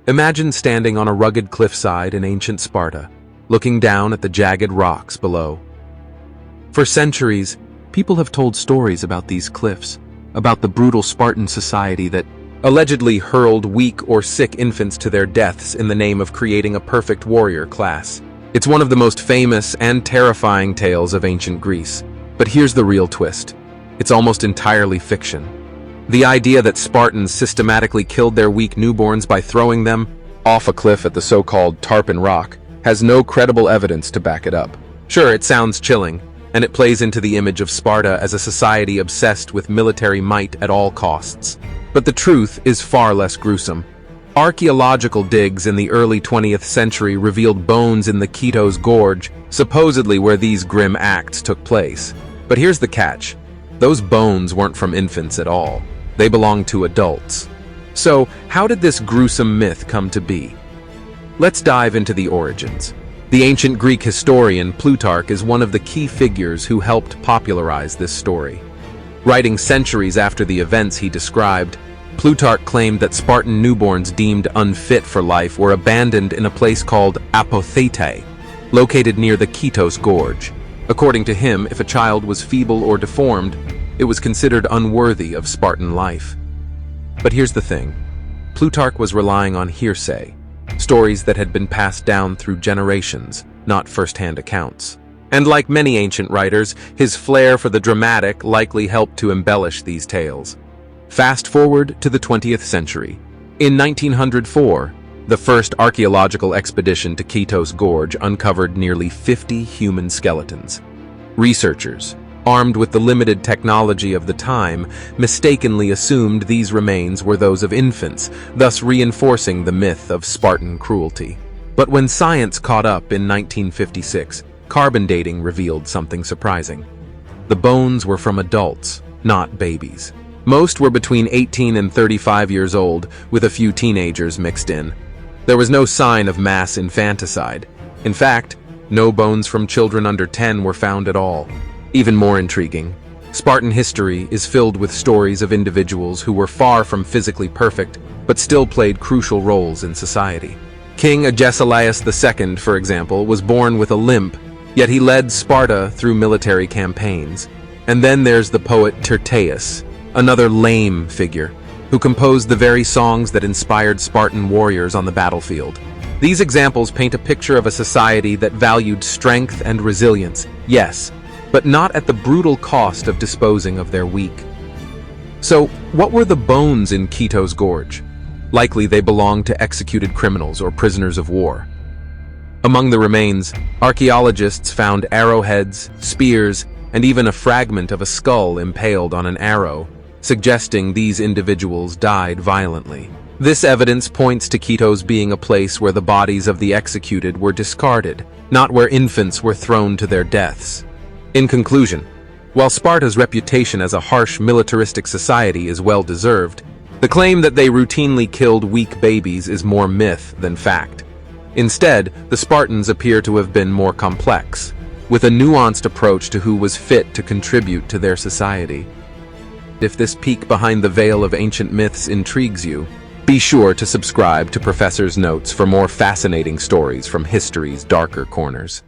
Imagine standing on a rugged cliffside in ancient Sparta, looking down at the jagged rocks below. For centuries, people have told stories about these cliffs, about the brutal Spartan society that allegedly hurled weak or sick infants to their deaths in the name of creating a perfect warrior class. It's one of the most famous and terrifying tales of ancient Greece. But here's the real twist. It's almost entirely fiction. The idea that Spartans systematically killed their weak newborns by throwing them off a cliff at the so-called Tarpeian Rock has no credible evidence to back it up. Sure, it sounds chilling, and it plays into the image of Sparta as a society obsessed with military might at all costs. But the truth is far less gruesome. Archaeological digs in the early 20th century revealed bones in the Keadas gorge, supposedly where these grim acts took place. But here's the catch. Those bones weren't from infants at all. They belonged to adults. So, how did this gruesome myth come to be? Let's dive into the origins. The ancient Greek historian Plutarch is one of the key figures who helped popularize this story. Writing centuries after the events he described, Plutarch claimed that Spartan newborns deemed unfit for life were abandoned in a place called Apothetae, located near the Keadas gorge. According to him, if a child was feeble or deformed, it was considered unworthy of Spartan life. But here's the thing. Plutarch was relying on hearsay, stories that had been passed down through generations, not first-hand accounts. And like many ancient writers, his flair for the dramatic likely helped to embellish these tales. Fast forward to the 20th century. In 1904, the first archaeological expedition to Keadas Gorge uncovered nearly 50 human skeletons. Researchers, armed with the limited technology of the time, mistakenly assumed these remains were those of infants, thus reinforcing the myth of Spartan cruelty. But when science caught up in 1956, carbon dating revealed something surprising. The bones were from adults, not babies. Most were between 18 and 35 years old, with a few teenagers mixed in. There was no sign of mass infanticide. In fact, no bones from children under 10 were found at all. Even more intriguing, Spartan history is filled with stories of individuals who were far from physically perfect, but still played crucial roles in society. King Agesilaus II, for example, was born with a limp, yet he led Sparta through military campaigns. And then there's the poet Tyrtaeus, another lame figure, who composed the very songs that inspired Spartan warriors on the battlefield. These examples paint a picture of a society that valued strength and resilience, yes, but not at the brutal cost of disposing of their weak. So, what were the bones in Keadas Gorge? Likely they belonged to executed criminals or prisoners of war. Among the remains, archaeologists found arrowheads, spears, and even a fragment of a skull impaled on an arrow, suggesting these individuals died violently. This evidence points to Keadas being a place where the bodies of the executed were discarded, not where infants were thrown to their deaths. In conclusion, while Sparta's reputation as a harsh militaristic society is well-deserved, the claim that they routinely killed weak babies is more myth than fact. Instead, the Spartans appear to have been more complex, with a nuanced approach to who was fit to contribute to their society. If this peek behind the veil of ancient myths intrigues you, be sure to subscribe to Professor's Notes for more fascinating stories from history's darker corners.